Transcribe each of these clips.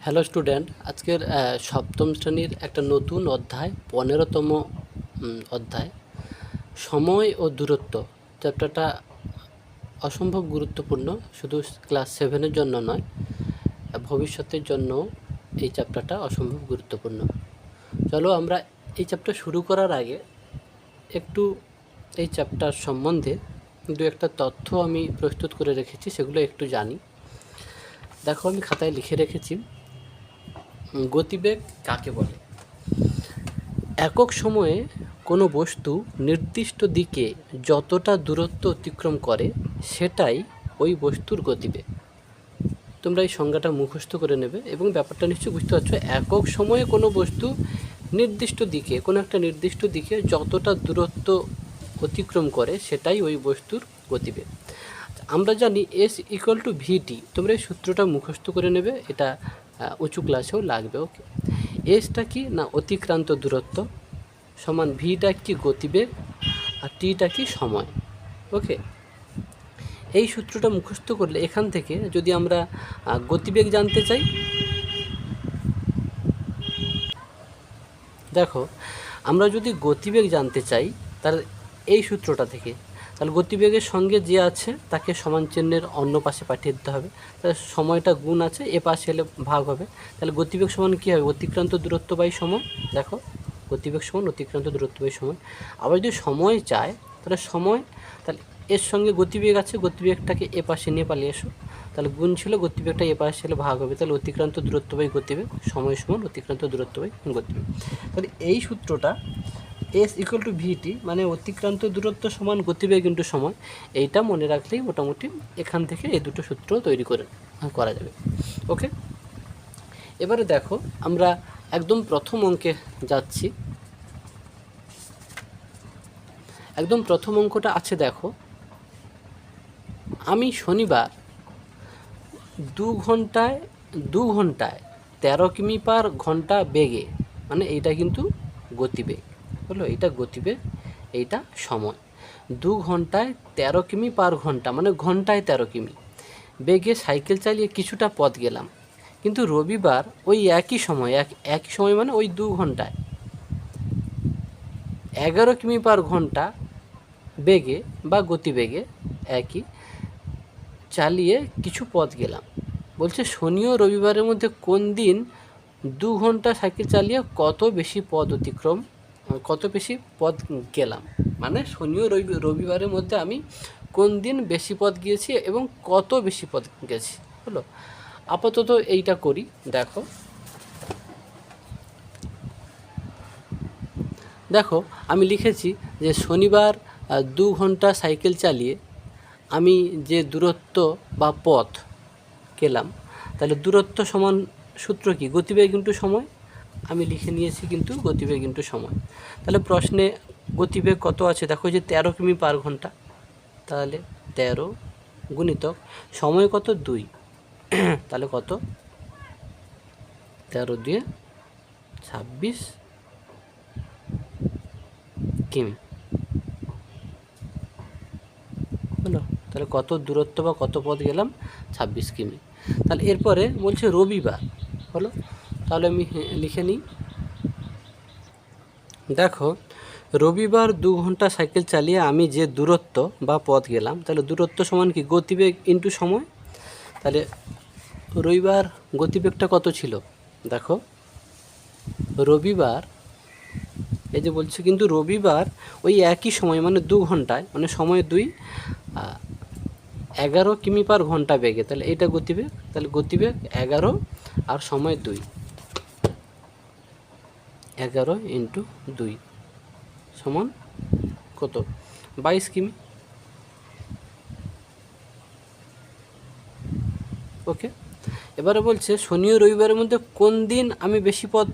Hello student, আজকের সপ্তম শ্রেণীর একটা নতুন অধ্যায় 15তম অধ্যায় সময় ও দূরত্ব চ্যাপ্টারটা অসম্ভব গুরুত্বপূর্ণ। শুধু ক্লাস 7-এর জন্য নয়, ভবিষ্যতের জন্য এই চ্যাপ্টারটা অসম্ভব গুরুত্বপূর্ণ। চলো আমরা এই চ্যাপ্টার শুরু করার আগে একটু এই চ্যাপ্টার সম্বন্ধে দু একটা তথ্য আমি প্রস্তুত করে রেখেছি, সেগুলো একটু জানি। দেখো, আমি খাতায় লিখে রেখেছি গতিবেগ কাকে বলে। একক সময়ে কোনো বস্তু নির্দিষ্ট দিকে যতটা দূরত্ব অতিক্রম করে সেটাই ওই বস্তুর গতিবেগ। তোমরা এই সংজ্ঞাটা মুখস্থ করে নেবে এবং ব্যাপারটা নিশ্চয়ই বুঝতে পারছো। একক সময়ে কোনো বস্তু নির্দিষ্ট দিকে, কোনো একটা নির্দিষ্ট দিকে যতটা দূরত্ব অতিক্রম করে সেটাই ওই বস্তুর গতিবেগ। আমরা জানি S=VT। তোমরা এই সূত্রটা মুখস্থ করে নেবে, এটা উঁচু ক্লাসেও লাগবে। ওকে, এসটা কি না অতিক্রান্ত দূরত্ব, সমান ভিটা কি গতিবেগ, আর টিটা কি সময়। ওকে, এই সূত্রটা মুখস্থ করলে এখান থেকে যদি আমরা গতিবেগ জানতে চাই, দেখো আমরা যদি গতিবেগ জানতে চাই তাহলে এই সূত্রটা থেকে, তাহলে গতিবেগের সঙ্গে যে আছে তাকে সমান চিহ্নের অন্য পাশে পাঠিয়ে দিতে হবে। তাহলে সময়টা গুণ আছে, এ পাশে এলে ভাগ হবে। তাহলে গতিবেগ সমান কী হবে? অতিক্রান্ত দূরত্ব বাই সময়। দেখো, গতিবেগ সমান অতিক্রান্ত দূরত্ব বাই সময়। আবার যদি সময় চায় তাহলে সময়, তাহলে এর সঙ্গে গতিবেগ আছে, গতিবেগটাকে এ পাশে নিয়ে পালিয়ে এসো। তাহলে গুণ ছিল, গতিবেগটা এ পাশে এলে ভাগ হবে। তাহলে অতিক্রান্ত দূরত্ব বাই গতিবেগ, সময় সমান অতিক্রান্ত দূরত্ব বাই গতিবেগ। তাহলে এই সূত্রটা S=VT, মানে অতিক্রান্ত দূরত্ব সমান গতিবেগ ইন্টু সময়, এইটা মনে রাখলেই মোটামুটি এখান থেকে এই দুটো সূত্র তৈরি করা যাবে। ওকে, এবারে দেখো আমরা একদম প্রথম অঙ্কে যাচ্ছি। একদম প্রথম অঙ্কটা আছে, দেখো, আমি শনিবার 2 ঘন্টায় 13 কিমি পার ঘন্টা বেগে, মানে এইটা কিন্তু গতিবেগ হলো, এইটা গতিবেগ, এইটা সময়। 2 ঘন্টায় 13 কিমি পার ঘন্টা, মানে ঘন্টায় 13 কিমি বেগে সাইকেল চালিয়ে কিছুটা পথ গেলাম। কিন্তু রবিবার ওই একই সময় মানে ওই 2 ঘন্টায় 11 কিমি পার ঘন্টা বেগে বা গতিবেগে একই চালিয়ে কিছু পথ গেলাম। বলছে শনি ও রবিবারের মধ্যে কোন দিন 2 ঘন্টা সাইকেল চালিয়ে কত বেশি পথ গেলাম, মানে শনি ও রবিবারের মধ্যে আমি কোন দিন বেশি পথ গিয়েছি এবং কত বেশি পথ গেছি হলো। আপাতত এইটা করি। দেখো আমি লিখেছি যে শনিবার 2 ঘন্টা সাইকেল চালিয়ে আমি যে দূরত্ব বা পথ গেলাম, তাহলে দূরত্ব সমান সূত্র কি? গতিবেগ ইন্টু সময়। আমি লিখে নিয়েছি কিন্তু গতিবেগ ইন্টু সময়। তাহলে প্রশ্নে গতিবেগ কত আছে? দেখো যে 13 কিমি পার ঘন্টা, তাহলে 13 গুণিতক সময় কত? 2, তাহলে কত? 13 দিয়ে 26 কিমি হলো। তাহলে কত দূরত্ব বা কত পথ গেলাম? 26 কিমি। তাহলে এরপরে বলছে রবিবার হলো, তাহলে আমি লিখে নিই। দেখো, রবিবার 2 ঘন্টা সাইকেল চালিয়ে আমি যে দূরত্ব বা পথ গেলাম, তাহলে দূরত্ব সমান কি? গতিবেগ ইন্টু সময়। তাহলে রবিবার গতিবেগটা কত ছিল? দেখো, রবিবার এই যে বলছে, কিন্তু রবিবার ওই একই সময় মানে 2 ঘন্টায়, মানে সময় 2, 11 কিমি পার ঘন্টা বেগে, তাহলে এটা গতিবেগ। তাহলে গতিবেগ 11 আর সময় 2, 11 ইন্টু 2 সমান কত? 22 কিমি। ওকে, এবারে বলছে শনি ও রবিবারের মধ্যে কোন দিন আমি বেশি পথ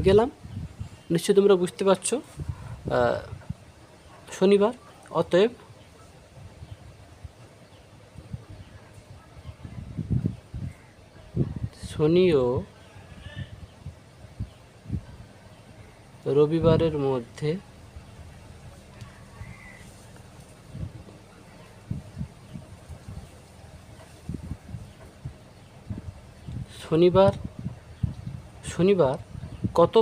গেলাম। নিশ্চয়ই তোমরা বুঝতে পারছো, শনিবার। অতএব শনি ও রবিবারের মধ্যে শনিবার শনিবার কত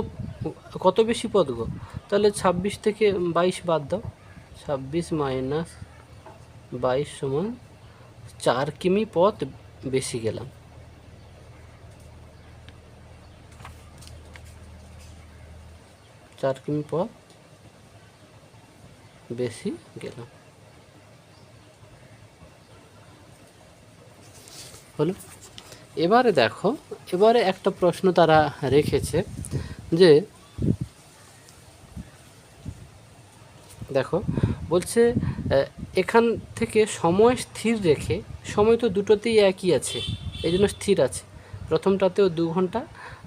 কত বেশি পথ গো? তাহলে 26 থেকে 22 বাদ দাও। 26 মাইনাস 22 সমান 4 কিমি পথ বেশি গেলাম। 4 কিমি পথ বেশি গেলাম। হলো। এবারে দেখো, এবারে একটা প্রশ্ন তারা রেখেছে যে দেখো বলছে এখান থেকে সময় স্থির রেখে, সময় তো দুটোতেই একই আছে, এই জন্য স্থির আছে। প্রথমটাতেও 2 ঘন্টা,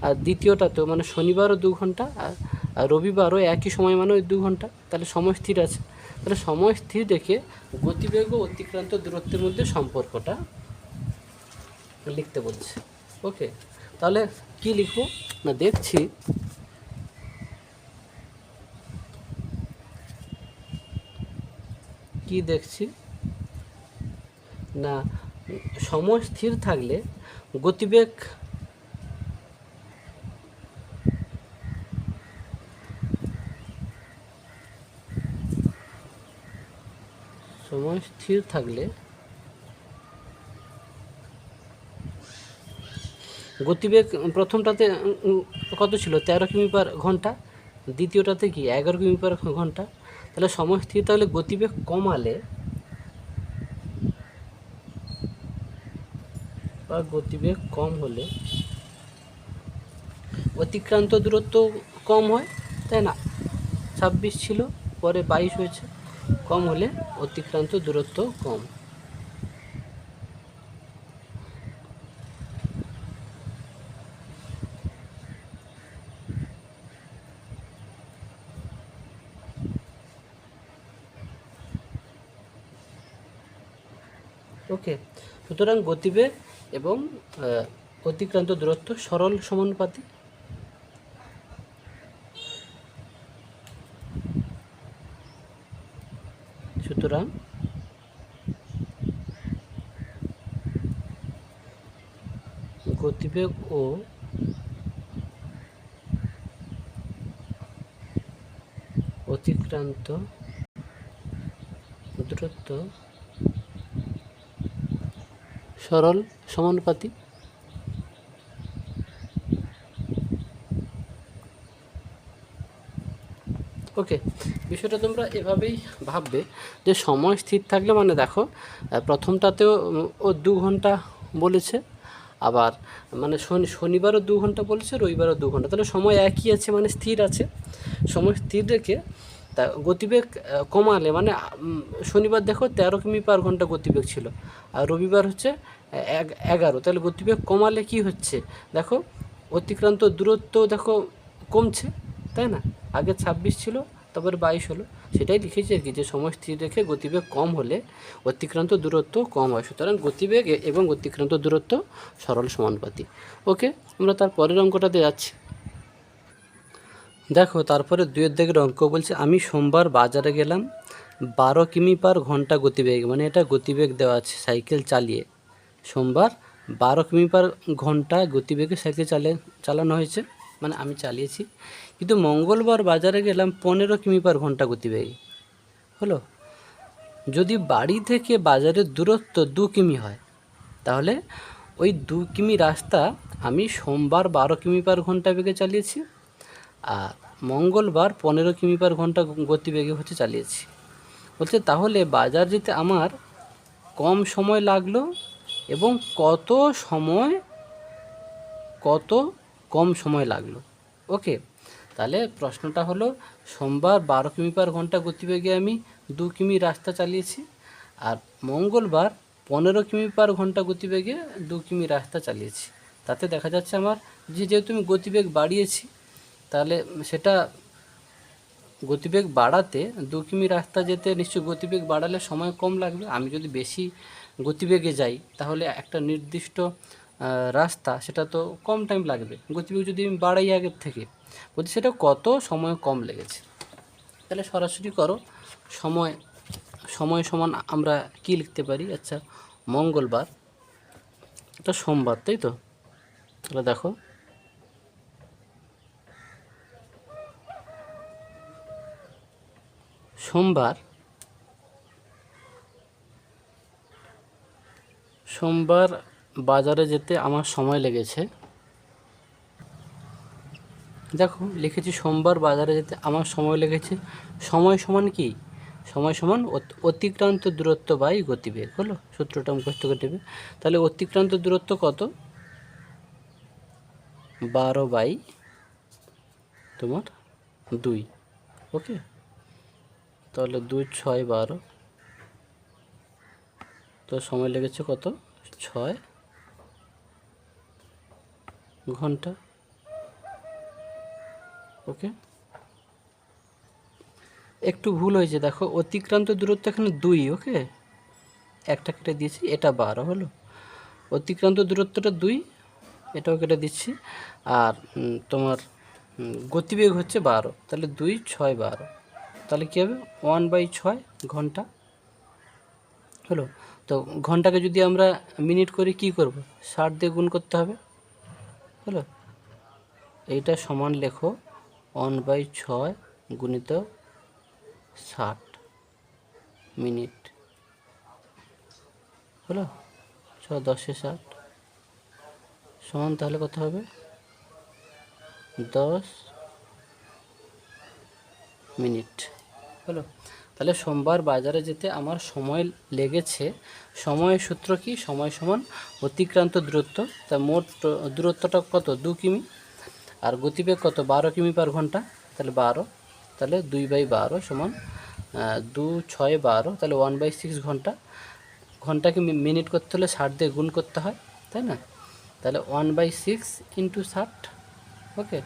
আর দ্বিতীয়টাতেও মানে শনিবারও 2 ঘন্টা, আর রবিবারও একই সময় মানে ওই 2 ঘন্টা, তাহলে সময় স্থির আছে। তাহলে সময় স্থির রেখে গতিবেগ ও অতিক্রান্ত দূরত্বের মধ্যে সম্পর্কটা লিখতে বলছে। ওকে, তাহলে কি লিখবো না, দেখছি কি দেখছি না, সময় স্থির থাকলে গতিবেগ সময় স্থির থাকলে গতিবেগ প্রথমটাতে কত ছিল, 13 কিমি পার ঘন্টা, দ্বিতীয়টাতে কি 11 কিমি পার ঘন্টা। তাহলে সময় স্থির থাকলে গতিবেগ কমালে বা গতিবেগ কম হলে অতিক্রান্ত দূরত্ব কম হয়, তাই না? 26 ছিল, পরে 22 হয়েছে, কম হলে অতিক্রান্ত দূরত্ব কম। ওকে, সুতরাং গতিবেগ এবং অতিক্রান্ত দূরত্ব সরল সমানুপাতি। সুতরাং গতিবেগ ও অতিক্রান্ত দূরত্ব সরল সমানুপাতি। ওকে, বিষয়টা তোমরা এভাবেই ভাববে যে সময় স্থির থাকলে মানে দেখো প্রথমটাতেও ও 2 ঘন্টা বলেছে, আবার মানে শনিবারও 2 ঘন্টা বলেছে, রবিবারও 2 ঘন্টা, তাহলে সময় একই আছে মানে স্থির আছে। সময় স্থির রেখে তা গতিবেগ কমালে মানে শনিবার দেখো 13 কিমি পার ঘন্টা গতিবেগ ছিল, আর রবিবার হচ্ছে 11, তাহলে গতিবেগ কমালে কি হচ্ছে দেখো, অতিক্রান্ত দূরত্ব দেখো কমছে, তাই না? আগে 26 ছিল, তারপরে 22 হলো, সেটাই লিখেছি আর কি, যে সময় স্থির রেখে গতিবেগ কম হলে অতিক্রান্ত দূরত্ব কম হয়। সুতরাং গতিবেগ এবং অতিক্রান্ত দূরত্ব সরল সমানুপাতি। ওকে, আমরা তার পরের অঙ্কটাতে যাচ্ছি। দেখো তারপরে 2 দিকের অঙ্ক বলছে, আমি সোমবার বাজারে গেলাম 12 কিমি পার ঘন্টা গতিবেগ, মানে এটা গতিবেগ দেওয়া আছে সাইকেল চালিয়ে। সোমবার 12 কিমি পার ঘন্টা গতিবেগে সাইকেল চালানো হয়েছে, মানে আমি চালিয়েছি। কিন্তু মঙ্গলবার বাজারে গেলাম 15 কিমি পার ঘন্টা গতিবেগে। হলো, যদি বাড়ি থেকে বাজারের দূরত্ব 2 কিমি হয়, তাহলে ওই 2 কিমি রাস্তা আমি সোমবার 12 কিমি পার ঘন্টা বেগে চালিয়েছি, আর মঙ্গলবার 15 কিমি পার ঘন্টা গতিবেগে হচ্ছে চালিয়েছি। বলছে তাহলে বাজার যেতে আমার কম সময় লাগলো এবং কত কম সময় লাগলো। ওকে, তাহলে প্রশ্নটা হলো সোমবার 12 কিমি পার ঘন্টা গতিবেগে আমি 2 কিমি রাস্তা চালিয়েছি, আর মঙ্গলবার 15 কিমি পার ঘন্টা গতিবেগে 2 কিমি রাস্তা চালিয়েছি। তাতে দেখা যাচ্ছে আমার যেহেতু আমি গতিবেগ বাড়িয়েছি, তাহলে সেটা গতিবেগ বাড়াতে 2 কিমি রাস্তা যেতে নিশ্চয়ই গতিবেগ বাড়ালে সময় কম লাগবে। আমি যদি বেশি গতিবেগে যাই তাহলে একটা নির্দিষ্ট রাস্তা সেটা তো কম টাইম লাগবে, গতিবেগ যদি আমি বাড়াই আগের থেকে, বলছি সেটা কত সময় কম লেগেছে। তাহলে সরাসরি করো, সময় সময় সমান আমরা কি লিখতে পারি, আচ্ছা মঙ্গলবার, এটা সোমবার, তাই তো? তাহলে দেখো সোমবার বাজারে যেতে আমার সময় লেগেছে, দেখো লিখেছি সোমবার বাজারে যেতে আমার সময় লেগেছে। সময় সমান কি? সময় সমান অতিক্রান্ত দূরত্ব বাই গতিবেগ, হলো সূত্রটা মুখস্থ করে নেবে। তাহলে অতিক্রান্ত দূরত্ব কত? 12 বাই তোমার 2। ওকে, তাহলে 2 6 12, তো সময় লেগেছে কত? 6 ঘন্টা। ওকে, একটু ভুল হয়েছে, দেখো অতিক্রান্ত দূরত্ব এখানে 2, ওকে একটা কেটে দিয়েছি, এটা 12 হলো। অতিক্রান্ত দূরত্বটা 2, এটাও কেটে দিচ্ছি। আর তোমার গতিবেগ হচ্ছে 12, তাহলে 2 6 12, তাহলে কী হবে? 1/6 ঘন্টা হলো। তো ঘন্টাকে যদি আমরা মিনিট করে কি করব? 60 দিয়ে গুণ করতে হবে, হলো। এইটা সমান লেখো 1/6 গুণিত 60 মিনিট, হলো। 6 10 60 সমান তাহলে কত হবে? 10 মিনিট, হলো। তাহলে সোমবার বাজারে যেতে আমার সময় লেগেছে। সময়ের সূত্র কি? সময় সমান অতিক্রান্ত দূরত্ব, তা মোট দূরত্বটা কত? 2 কিমি, আর গতিবেগ কত? 12 কিমি পার ঘন্টা, তাহলে 12, তাহলে 2/12 সমান 2 6 12, তাহলে 1/6 ঘন্টা। ঘন্টাকে মিনিট করতে হলে 60 দিয়ে গুণ করতে হয়, তাই না? তাহলে 1/6 ইন্টু 60, ওকে।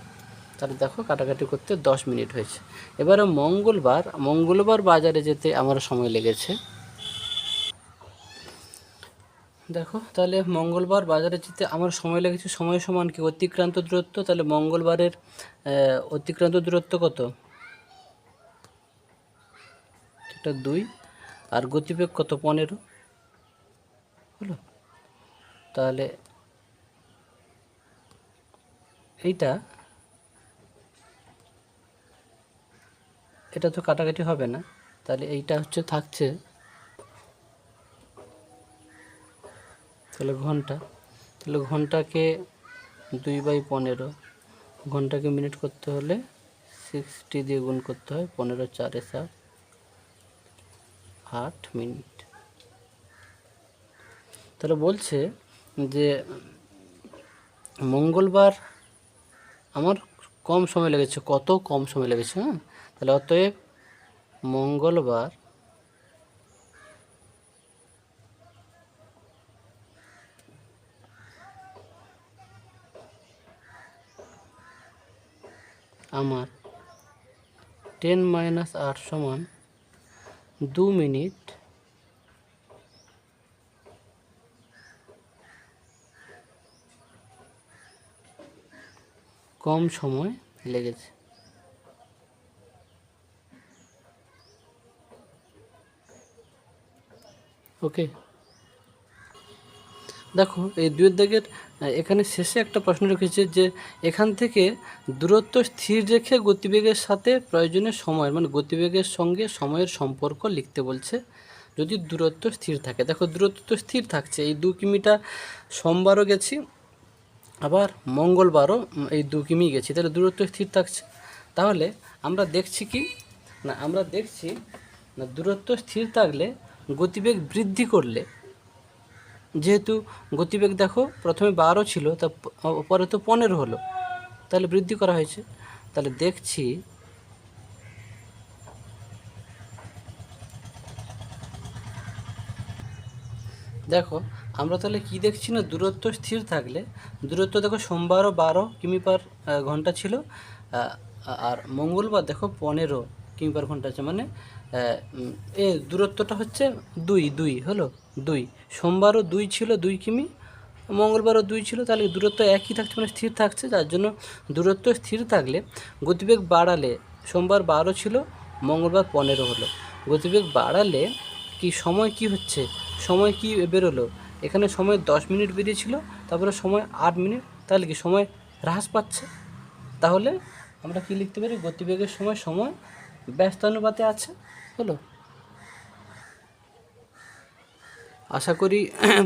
তাহলে দেখো কাটাকাটি করতে 10 মিনিট হয়েছে। এবারে মঙ্গলবার বাজারে যেতে আমার সময় লেগেছে, দেখো তাহলে মঙ্গলবার বাজারে যেতে আমার সময় লেগেছে। সময় সমান কি? অতিক্রান্ত দূরত্ব, তাহলে মঙ্গলবারের অতিক্রান্ত দূরত্ব কত? এটা 2, আর গতিবেগ কত? 15, হলো। তাহলে এটা তো কাটাকাটি হবে না, তাহলে এইটা হচ্ছে থাকছে, তাহলে ঘন্টা। তাহলে ঘন্টাকে 2/15, ঘন্টাকে মিনিট করতে হলে 60 দিয়ে গুণ করতে হয়, 15 4 7 8 মিনিট। তাহলে বলছে যে মঙ্গলবার আমার কম সময় লেগেছে। কত? কম সময় লেগেছে, হ্যাঁ। তাহলে অতএব মঙ্গলবার আমার 10 - 8 সমান 2 মিনিট কম সময় লেগেছে। ওকে, দেখো এই 2 দাগের এখানে শেষে একটা প্রশ্ন রেখেছে যে এখান থেকে দূরত্ব স্থির রেখে গতিবেগের সাথে প্রয়োজনীয় সময়, মানে গতিবেগের সঙ্গে সময়ের সম্পর্ক লিখতে বলছে যদি দূরত্ব স্থির থাকে। দেখো দূরত্ব তো স্থির থাকছে, এই 2 কিমিটা সোমবারও গেছি, আবার মঙ্গলবারও এই 2 কিমি গেছি, তাহলে দূরত্ব স্থির থাকছে। তাহলে আমরা দেখছি কি না, আমরা দেখছি না দূরত্ব স্থির থাকলে গতিবেগ বৃদ্ধি করলে, যেহেতু গতিবেগ দেখো প্রথমে 12 ছিল, তা পরে তো 15 হলো, তাহলে বৃদ্ধি করা হয়েছে। তাহলে দেখছি দেখো আমরা তাহলে কি দেখছি না, দূরত্ব স্থির থাকলে দূরত্ব দেখো সোমবারও 12 কিমি পার ঘন্টা ছিল, আর মঙ্গলবার দেখো 15 কিমি পার ঘন্টা আছে, মানে এ দূরত্বটা হচ্ছে 2 হলো। 2 সোমবারও 2 ছিল 2 কিমি, মঙ্গলবারও 2 ছিল, তাহলে দূরত্ব একই থাকছে, মানে স্থির থাকছে। যার জন্য দূরত্ব স্থির থাকলে গতিবেগ বাড়ালে, সোমবার 12 ছিল, মঙ্গলবার 15 হলো, গতিবেগ বাড়ালে কি সময় কি হচ্ছে, সময় কি বেরোলো, এখানে সময় 10 মিনিট বেরিয়েছিল, তারপরে সময় 8 মিনিট, তাহলে কি সময় হ্রাস পাচ্ছে। তাহলে আমরা কি লিখতে পারি? গতিবেগের সময় ব্যস্তানুপাতে আছে, হলো। আশা করি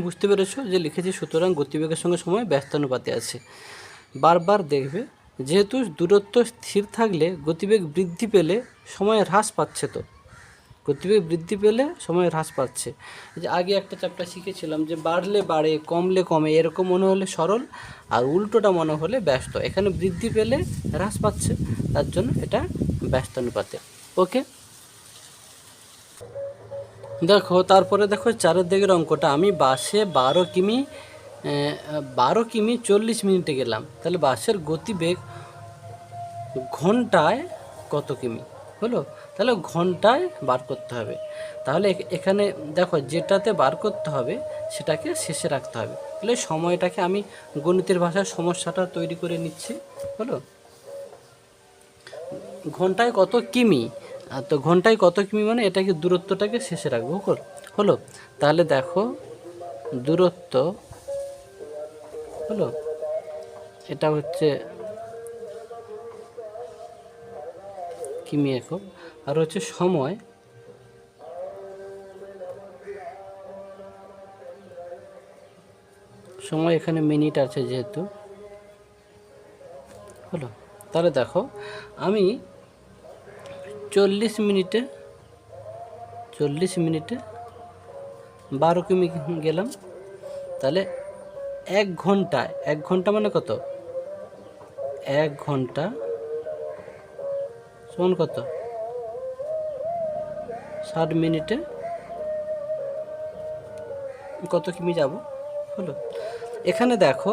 বুঝতে পেরেছো যে লিখেছি, সুতরাং গতিবেগের সঙ্গে সময় ব্যস্তানুপাতে আছে। বারবার দেখবে, যেহেতু দূরত্ব স্থির থাকলে গতিবেগ বৃদ্ধি পেলে সময় হ্রাস পাচ্ছে, তো গতিবেগ বৃদ্ধি পেলে সময় হ্রাস পাচ্ছে। যে আগে একটা চ্যাপ্টার শিখেছিলাম যে বাড়লে বাড়ে, কমলে কমে, এরকম মনে হলে সরল, আর উল্টোটা মনে হলে ব্যস্ত। এখানে বৃদ্ধি পেলে হ্রাস পাচ্ছে, তার জন্য এটা ব্যস্তানুপাতে। ওকে, দেখো তারপরে দেখো 4 দিকের অঙ্কটা। আমি বাসে 12 কিমি 40 মিনিটে গেলাম, তাহলে বাসের গতিবেগ ঘন্টায় কত কিমি হলো? তাহলে ঘন্টায় বার করতে হবে। তাহলে এখানে দেখো, যেটাতে বার করতে হবে সেটাকে শেষে রাখতে হবে। তাহলে সময়টাকে আমি গণিতের ভাষায় সমস্যাটা তৈরি করে নিচ্ছি, হলো। ঘন্টায় কত কিমি, তো ঘন্টায় কত কিমি মানে এটাকে দূরত্বটাকে শেষে রাখবো, হলো। তাহলে দেখো, দূরত্ব হলো, এটা হচ্ছে কিমি একক, আর হচ্ছে সময়, সময় এখানে মিনিট আছে যেহেতু, হলো। তাহলে দেখো, আমি 40 মিনিটে 12 কিমি গেলাম, তাহলে 1 ঘন্টা মানে কত? 1 ঘন্টা সমান কত? 60 মিনিটে কত কিমি যাব, হলো। এখানে দেখো,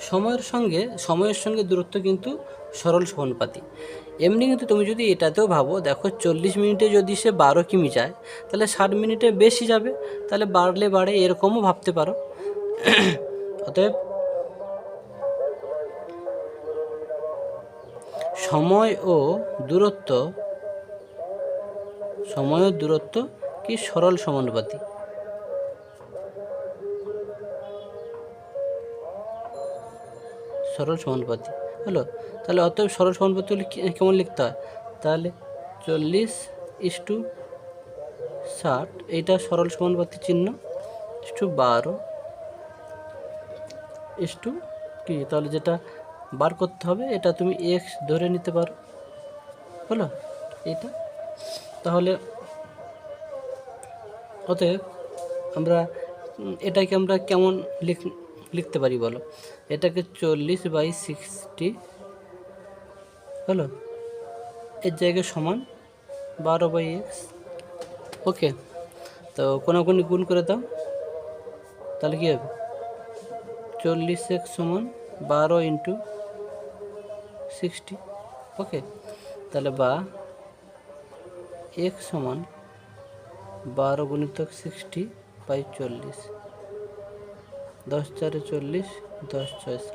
সময়ের সঙ্গে দূরত্ব কিন্তু সরল সমানুপাতি। এমনি কিন্তু তুমি যদি এটাতেও ভাবো, দেখো 40 মিনিটে যদি সে 12 কিমি যায়, তাহলে 60 মিনিটে বেশি যাবে, তাহলে বাড়লে বাড়ে, এরকমও ভাবতে পারো। অতএব সময় ও দূরত্ব কি সরল সমানুপাতি? সরল সমানুপাতি, হলো। তাহলে অতএব সরল সমানুপাতি হলে কেমন লিখতে হয়? তাহলে 40:60, এইটা সরল সমানুপাতি চিহ্ন, /12 কি, তাহলে যেটা বার করতে হবে এটা তুমি এক্স ধরে নিতে পারো, হলো এইটা। তাহলে অতএব এটাকে আমরা কেমন লিখতে পারি বলো? এটাকে 40/60, হলো, এর জায়গায় সমান 12/x। ওকে, তো কোনাকুনি গুণ করে দাও, তাহলে কী হবে? 40x সমান 12 × 60। ওকে, তাহলে বা x সমান 12 × 60/40, 10×4 = 40, 10×6 = 60,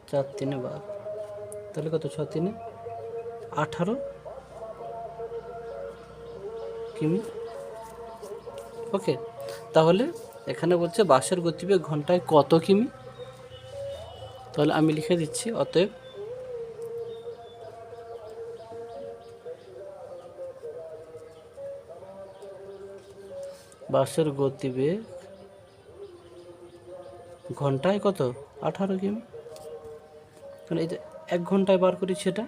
4×3 = 12, তাহলে কত? 6×3 = 18 কিমি। ওকে, তাহলে এখানে বলছে বাসের গতিবেগ ঘন্টায় কত কিমি, তাহলে আমি লিখে দিচ্ছি। অতএব বাসের গতিবেগ ঘন্টায় কত? 18 কিমি। মানে এই যে 1 ঘন্টায় বার করি সেটা।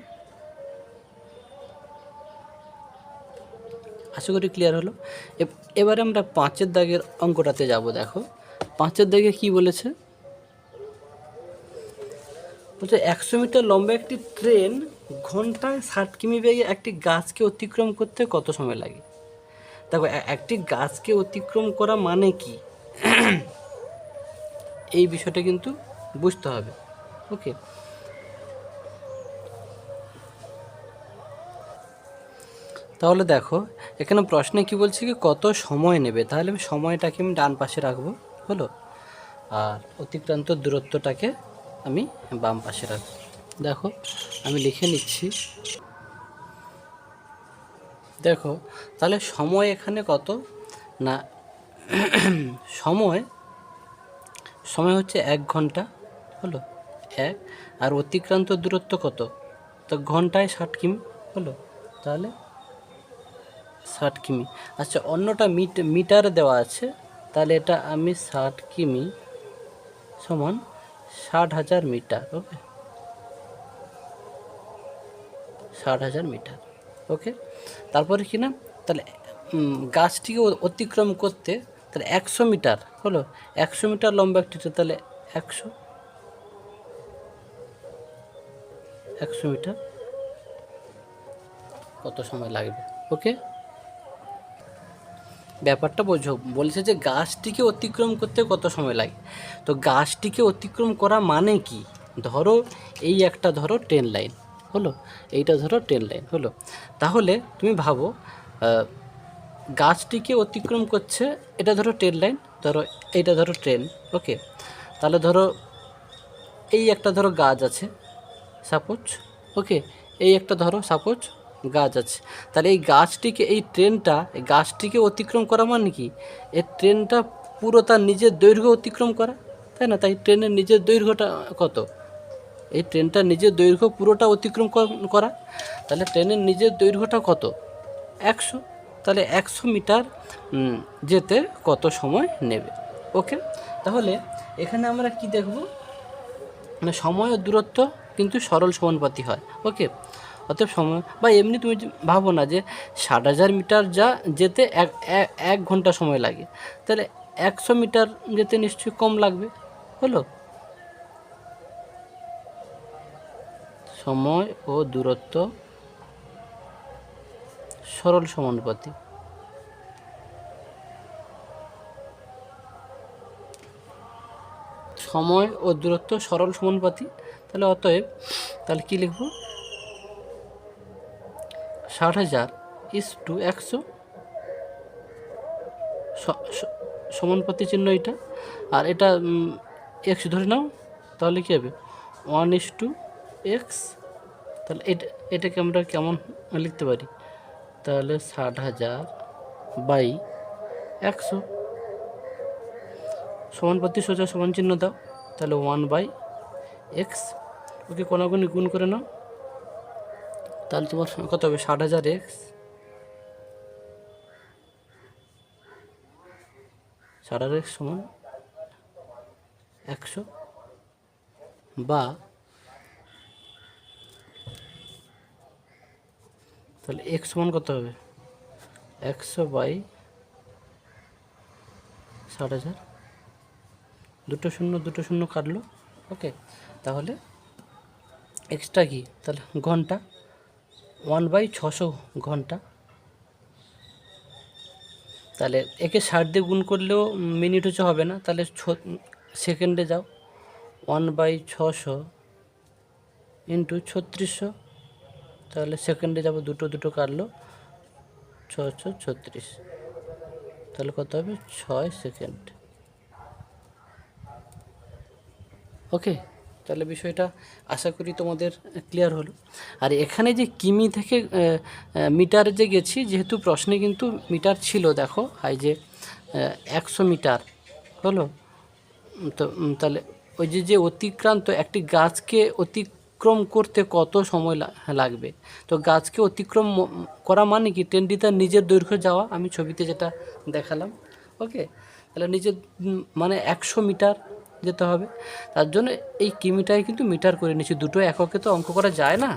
আশা করি ক্লিয়ার হলো। এবারে আমরা 5 দাগের অঙ্কটাতে যাব। দেখো 5 দাগে কি বলেছে? বলছে 100 মিটার লম্বা একটি ট্রেন ঘন্টায় 60 কিমি বেগে একটি গাছকে অতিক্রম করতে কত সময় লাগে? দেখো, একটি গাছকে অতিক্রম করা মানে কি, এই বিষয়টা কিন্তু বুঝতে হবে। ওকে, তাহলে দেখো এখানে প্রশ্নে কি বলছে কি কত সময় নেবে, তাহলে আমি সময়টাকে আমি ডান পাশে রাখবো, হলো, আর অতিক্রান্ত দূরত্বটাকে আমি বাম পাশে রাখবো। দেখো আমি লিখে নিচ্ছি। দেখো তাহলে সময় এখানে কত না, সময় হচ্ছে 1 ঘন্টা, হলো 1, আর অতিক্রান্ত দূরত্ব কত? তো ঘন্টায় 60 কিমি, হলো। তাহলে 60 কিমি। আচ্ছা, অন্যটা মিটারে দেওয়া আছে, তাহলে এটা আমি 60 কিমি সমান 60,000 মিটার। ওকে, 60,000 মিটার। ওকে, তারপরে কি না, তাহলে গাছটিকে অতিক্রম করতে তাহলে 100 মিটার হলো, 100 মিটার লম্বা একটি ট্রেন, তাহলে 100 মিটার কত সময় লাগবে। ওকে, ব্যাপারটা বোঝো, বলছে যে গাছটিকে অতিক্রম করতে কত সময় লাগে। তো গাছটিকে অতিক্রম করা মানে কি, ধরো এই একটা ধরো ট্রেন লাইন হলো, এইটা ধরো ট্রেন লাইন হলো, তাহলে তুমি ভাবো গাছটিকে অতিক্রম করছে, এটা ধরো ট্রেন লাইন, ধরো এইটা ধরো ট্রেন। ওকে, তাহলে ধরো এই একটা ধরো গাছ আছে সাপোজ। ওকে, এই একটা ধরো সাপোজ গাছ আছে, তাহলে এই গাছটিকে, এই ট্রেনটা এই গাছটিকে অতিক্রম করা মানে কি, এই ট্রেনটা পুরো তার নিজের দৈর্ঘ্য অতিক্রম করা, তাই না? তাই ট্রেনের নিজের দৈর্ঘ্যটা কত, এই ট্রেনটা নিজের দৈর্ঘ্য পুরোটা অতিক্রম করা, তাহলে ট্রেনের নিজের দৈর্ঘ্যটা কত, 100। তাহলে 100 মিটার যেতে কত সময় নেবে। ওকে, তাহলে এখানে আমরা কি দেখব, মানে সময় ও দূরত্ব কিন্তু সরল সমানুপাতি হয়। ওকে, অতএব সময়, বা এমনি তুমি ভাবো না যে 60,000 মিটার যেতে এক ঘন্টা সময় লাগে, তাহলে 100 মিটার যেতে নিশ্চয়ই কম লাগবে। হলো, সময় ও দূরত্ব সরল সমানুপাতি। সময় ও দূরত্ব সরল সমানুপাতি, তাহলে অতএব তাহলে কী লিখব, 60,000 = 100, সমানুপাতি চিহ্ন এটা, আর এটা এক্স ধরে নাও, তাহলে কী হবে 1:x। তাহলে এটাকে আমরা কেমন লিখতে পারি, তাহলে 60,000 বাই 100, সমানুপাতি সোজা সমান চিহ্ন দাও, তাহলে 1/x। ওকে, কোনাগুনি গুণ করে নাও, তাহলে তোমার কত হবে, 60,000x 60,000x সমান 100, বা তাহলে x সমান কত হবে, 100/60,000, দুটো শূন্য কাটলো। ওকে, তাহলে এক্সট্রা কি, তাহলে ঘন্টা, 1/600 ঘন্টা। তাহলে একে 60 দিয়ে গুণ করলেও মিনিট হচ্ছে হবে না, তাহলে সেকেন্ডে যাও, 1/600 ইন্টু 3600, তাহলে সেকেন্ডে যাবো, দুটো কাটলো, 636, তাহলে কত হবে, 6 সেকেন্ড। ওকে, তাহলে বিষয়টা আশা করি তোমাদের ক্লিয়ার হলো। আর এখানে যে কিমি থেকে মিটারে যে গেছি, যেহেতু প্রশ্নে কিন্তু মিটার ছিল, দেখো এই যে 100 মিটার হলো, তো তাহলে ওই যে অতিক্রান্ত একটি গাছকে অতিক্রম করতে কত সময় লাগবে, তো গাছকে অতিক্রম করা মানে কি, ট্রেনটি তার নিজের দৈর্ঘ্য যাওয়া, আমি ছবিতে যেটা দেখালাম। ওকে, তাহলে নিজের মানে 100 মিটার যেতে হবে, তার জন্য এই কিমিটাই কিন্তু মিটার করে নিচ্ছি, দুটো এককে তো অঙ্ক করা যায় না।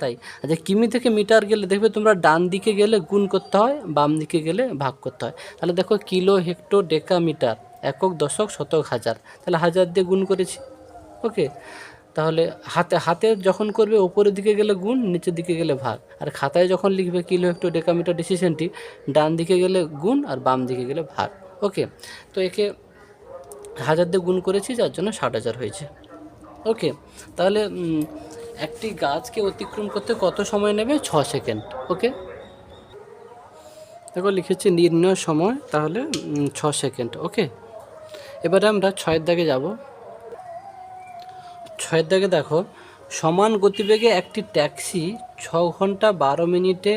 তাই আচ্ছা, কিমি থেকে মিটার গেলে দেখবে তোমরা ডান দিকে গেলে গুণ করতে হয়, বাম দিকে গেলে ভাগ করতে হয়। তাহলে দেখো কিলো, হেক্টর, ডেকা, মিটার, একক, দশক, শতক, হাজার, তাহলে 1000 দিয়ে গুণ করেছি। ওকে, তাহলে হাতে যখন করবে ওপরের দিকে গেলে গুণ, নিচের দিকে গেলে ভাগ, আর খাতায় যখন লিখবে কিলো, হেক্টর, ডেকা, মিটার ডিসিশনটি, ডান দিকে গেলে গুণ আর বাম দিকে গেলে ভাগ। ওকে, তো একে 1000 দিয়ে গুণ করেছি, যার জন্য 60,000 হয়েছে। ওকে, তাহলে একটি গাছকে অতিক্রম করতে কত সময় নেবে, 6 সেকেন্ড। ওকে, দেখো লিখেছি নির্ণয় সময়, তাহলে 6 সেকেন্ড। ওকে, এবারে আমরা 6 দাগে যাব। 6 দাগে দেখো, সমান গতিবেগে একটি ট্যাক্সি 6 ঘন্টা 12 মিনিটে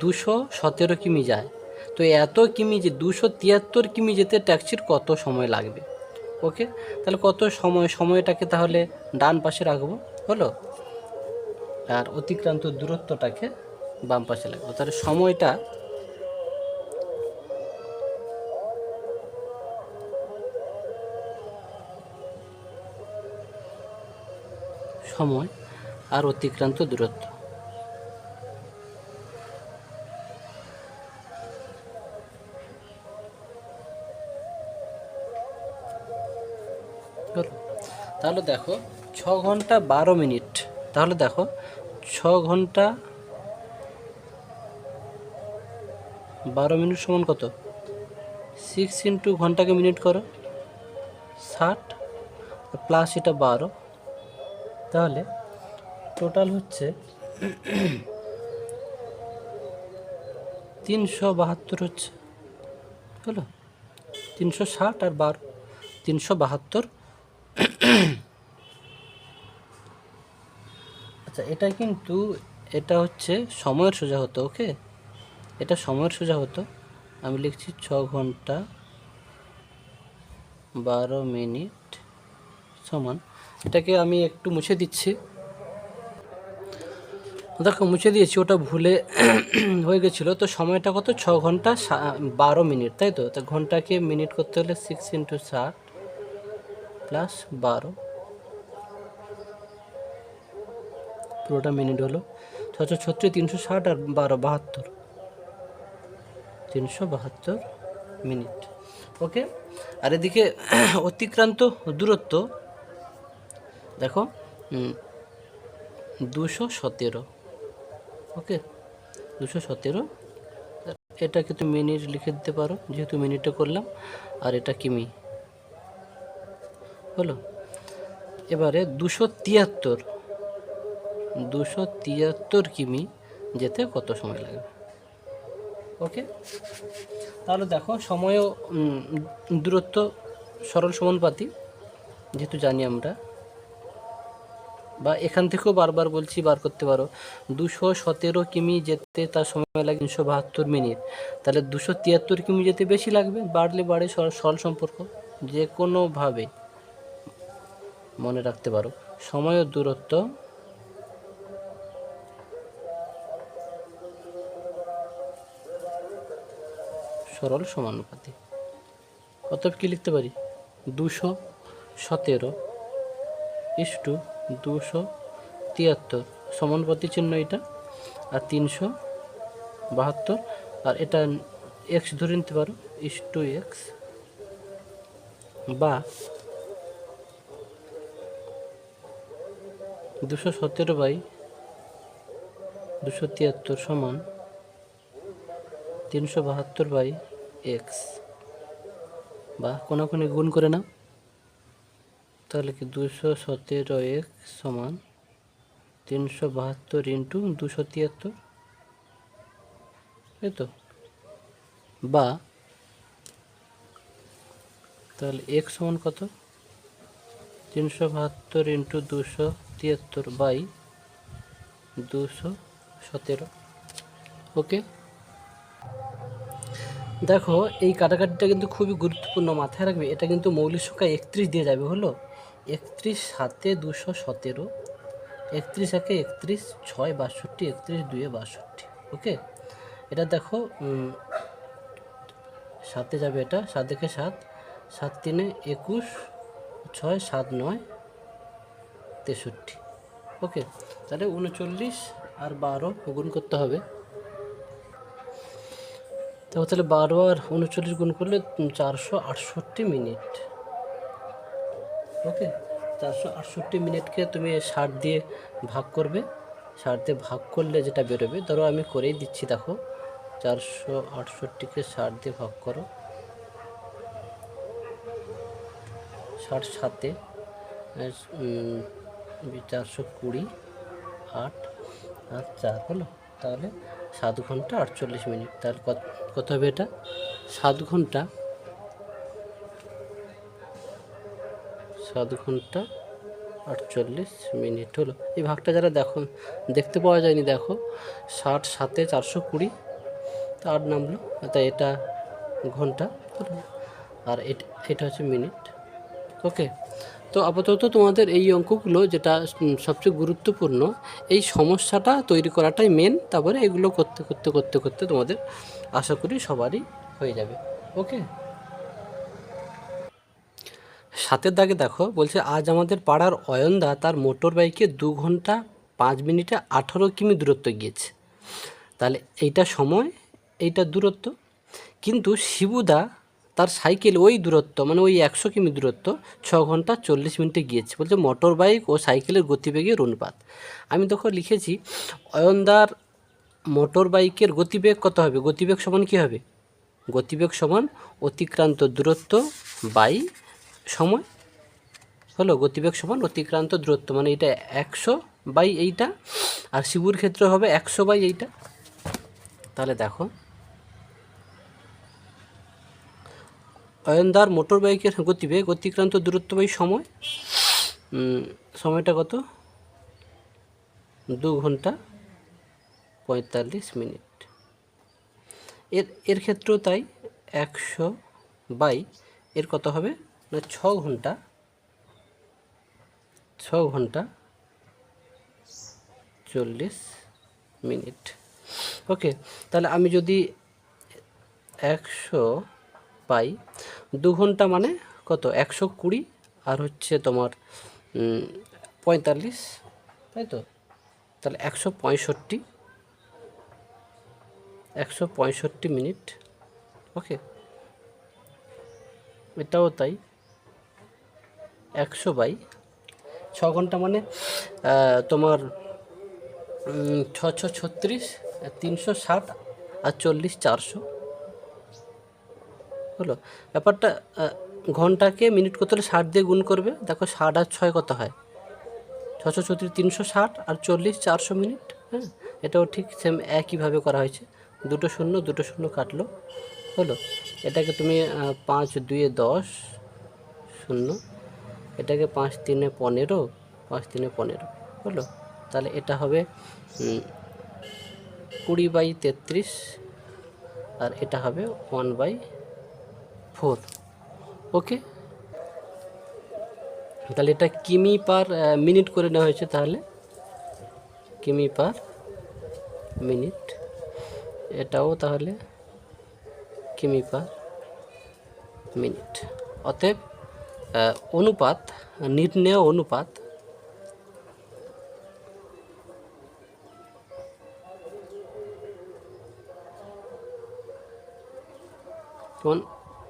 217 কিমি যায়, তো এত কিমি, যে 273 কিমি যেতে ট্যাক্সির কত সময় লাগবে। ওকে, তাহলে কত সময়টাকে তাহলে ডান পাশে রাখবো। হলো, আর অতিক্রান্ত দূরত্বটাকে বাম পাশে লাগবে। তাহলে সময় আর অতিক্রান্ত দূরত্ব। তাহলে দেখো 6 ঘন্টা 12 মিনিট। তাহলে দেখো 6 ঘন্টা 12 মিনিট সমান কত? 6 ইন্টু ঘন্টাকে মিনিট করো, 60 প্লাস এটা 12, তাহলে টোটাল হচ্ছে 372 হচ্ছে। হলো 360 আর 12, 372। আচ্ছা, এটা হচ্ছে সময়ের সোজা হতো। ওকে, এটা সময়ের সোজা হতো। আমি লিখছি 6 ঘন্টা 12 মিনিট সমান, এটাকে আমি একটু মুছে দিচ্ছি। দেখো মুছে দিয়েছি, ওটা ভুলে হয়ে গেছিলো। তো সময়টা কত? 6 ঘন্টা 12 মিনিট, তাই তো? তা ঘন্টাকে মিনিট করতে হলে 6 ইন্টু 60 প্লাস 12, পুরোটা মিনিট হলো 636, 360 আর 12, 72, 372 মিনিট। ওকে, আর এদিকে অতিক্রান্ত দূরত্ব দেখো 217। ওকে, 217। এটাকে তুমি মিনিট লিখে দিতে পারো, যেহেতু মিনিটে করলাম, আর এটা কিমি হলো। এবারে 273 কিমি যেতে কত সময় লাগবে? ওকে, তাহলে দেখো সময় ও দূরত্ব সরল সমানুপাতি, যেহেতু জানি আমরা, বা এখান থেকেও বারবার বলছি বার করতে পারো। 217 কিমি যেতে তার সময় লাগে 372 মিনিট, তাহলে 273 কিমি যেতে বেশি লাগবে। বাড়লে বাড়ে, সরল সম্পর্ক, যে কোনোভাবে মনে রাখতে পারো। সময় ও দূরত্ব সরল সমানুপাতি। অতএব কি লিখতে পারি? 217 ইস্টু 273, সমানুপাতি চিহ্ন এটা, আর 372, আর এটা এক্স ধরে নিতে পারো, ইস্টু এক্স, বা 217/273 সমান 372/x, বা কোনাকুনি গুণ করে নাও। তাহলে কি 217x সমান 372 ইন্টু 273, এই তো, বা তাহলে x সমান কত? 372 ইন্টু 273/217। ওকে, দেখো এই কাটাকাটিটা কিন্তু খুবই গুরুত্বপূর্ণ, মাথায় রাখবে। এটা কিন্তু মৌলিক সংখ্যা 31 দিয়ে যাবে। হলো 31 7 217, 31 1 31, 6 62, 31 2 62। ওকে, এটা দেখো 7 যাবে, এটা 7 1 7, 7 3 21, 6 7 9 63। ওকে, তাহলে 39 আর 12 গুণ করতে হবে। তাহলে 12 আর 39 গুণ করলে 468 মিনিট। ওকে, 468 মিনিটকে তুমি 60 দিয়ে ভাগ করবে। 60 দিয়ে ভাগ করলে যেটা বেরোবে, ধরো আমি করেই দিচ্ছি, দেখো 468কে 60 দিয়ে ভাগ করো, 60 7 420, 8 আর 4 হলো, তাহলে 7 ঘন্টা 48 মিনিট। তাহলে কত হবে এটা? 7 ঘন্টা 48 মিনিট হলো। এই ভাগটা যারা দেখতে পাওয়া যায়নি, দেখো 60 7 420, তা 8 নামলো, তাই এটা ঘন্টা, আর এটা হচ্ছে মিনিট। ওকে, তো আপাতত তোমাদের এই অঙ্কগুলো যেটা সবচেয়ে গুরুত্বপূর্ণ, এই সমস্যাটা তৈরি করাটাই মেন, তারপরে এগুলো করতে করতে করতে করতে তোমাদের আশা করি সবারই হয়ে যাবে। ওকে, 7 দাগে দেখো, বলছে আজ আমাদের পাড়ার অয়নদা তার মোটর বাইকে 2 ঘন্টা 5 মিনিটে 18 কিমি দূরত্ব গিয়েছে। তাহলে এইটা সময়, এইটা দূরত্ব। কিন্তু শিবুদা তার সাইকেল ওই দূরত্ব, মানে ওই 100 কিমি দূরত্ব 6 ঘন্টা 40 মিনিটে গিয়েছে। বলছে মোটর বাইক ও সাইকেলের গতিবেগের অনুপাত। আমি দেখো লিখেছি অয়নদার মোটর বাইকের গতিবেগ কত হবে? গতিবেগ সমান কী হবে? গতিবেগ সমান অতিক্রান্ত দূরত্ব বাই সময়। হলো, গতিবেগ সমান অতিক্রান্ত দূরত্ব, মানে এটা 100 বাই এইটা, আর শিবুর ক্ষেত্রে হবে 100 বাই এইটা। তাহলে দেখো অয়নদার মোটর বাইকের গতিবেগ অতিক্রান্ত দূরত্ব বাই সময়, সময়টা কত? 2 ঘন্টা 45 মিনিট। এর ক্ষেত্রেও তাই, 100 বাই এর কত হবে না 6 ঘন্টা 40 মিনিট। ওকে, তাহলে আমি যদি 100 বাই 2 ঘন্টা মানে কত? 120, আর হচ্ছে তোমার 45, তাই তো? তাহলে 165 মিনিট। ওকে, এটাও তাই, 100 বাই 6 ঘন্টা মানে তোমার 6 36, 360 আর 40 400। হলো ব্যাপারটা। ঘন্টাকে মিনিট করতে হলে 60 দিয়ে গুণ করবে। দেখো 60 আর 6 কত হয়? 636, 360 আর 40 400 মিনিট। হ্যাঁ, এটাও ঠিক সেম একইভাবে করা হয়েছে। দুটো শূন্য কাটলো। হলো, এটাকে তুমি 5 2 10 শূন্য, এটাকে 5 3 15, 5 3 15। হলো, তাহলে এটা হবে 20/33, আর এটা হবে 1/4। ওকে, তাহলে এটা কিমি পার মিনিট করে নেওয়া হয়েছে। তাহলে কিমি পার মিনিট, এটাও তাহলে কিমি পার মিনিট। অতএব অনুপাত, নির্ণেয় অনুপাত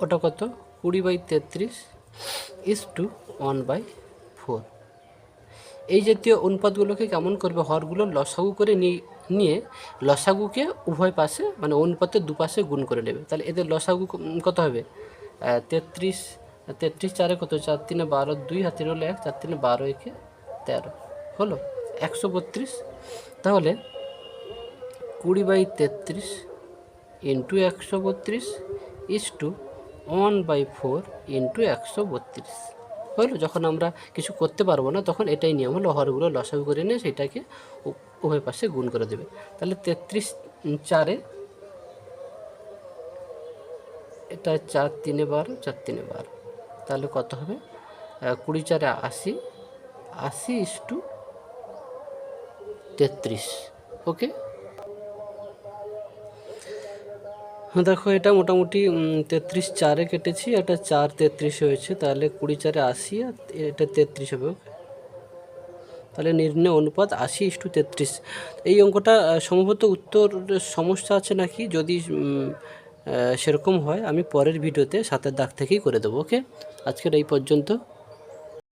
ওটা কত? 20/33 1/4। এই জাতীয় অনুপাতগুলোকে কেমন করবে? হরগুলো লসাগু করে নিয়ে লসাগুকে উভয় পাশে, মানে অনুপাতের দুপাশে গুণ করে নেবে। তাহলে এদের লসাগু কত হবে? 33 4 কত? 4 3 12, 2 হাতে হলো 1, 4 3 12, 1 13। হলো 132। তাহলে 20/33 ইন্টু 132 1/4 ইন্টু 132। হলো, যখন আমরা কিছু করতে পারবো না তখন এটাই নিয়ম, হলো হরগুলো লসাগু করে নিয়ে সেটাকে উভয় পাশে গুণ করে দেবে। তাহলে 33 4, এটা 4 3 12, 4 3 12, তাহলে কত হবে? 20 4 80, 80/33। ওকে, দেখো এটা মোটামুটি 33 4 কেটেছি, এটা 4 33 হয়েছে, তাহলে 20 4 80, আর এটা 33 হবে। তাহলে নির্ণয় অনুপাত 80/33। এই অঙ্কটা সম্ভবত উত্তর সমস্যা আছে নাকি, যদি সেরকম হয় আমি পরের ভিডিওতে 7 দাগ থেকেই করে দেবো। ওকে, আজকের এই পর্যন্ত।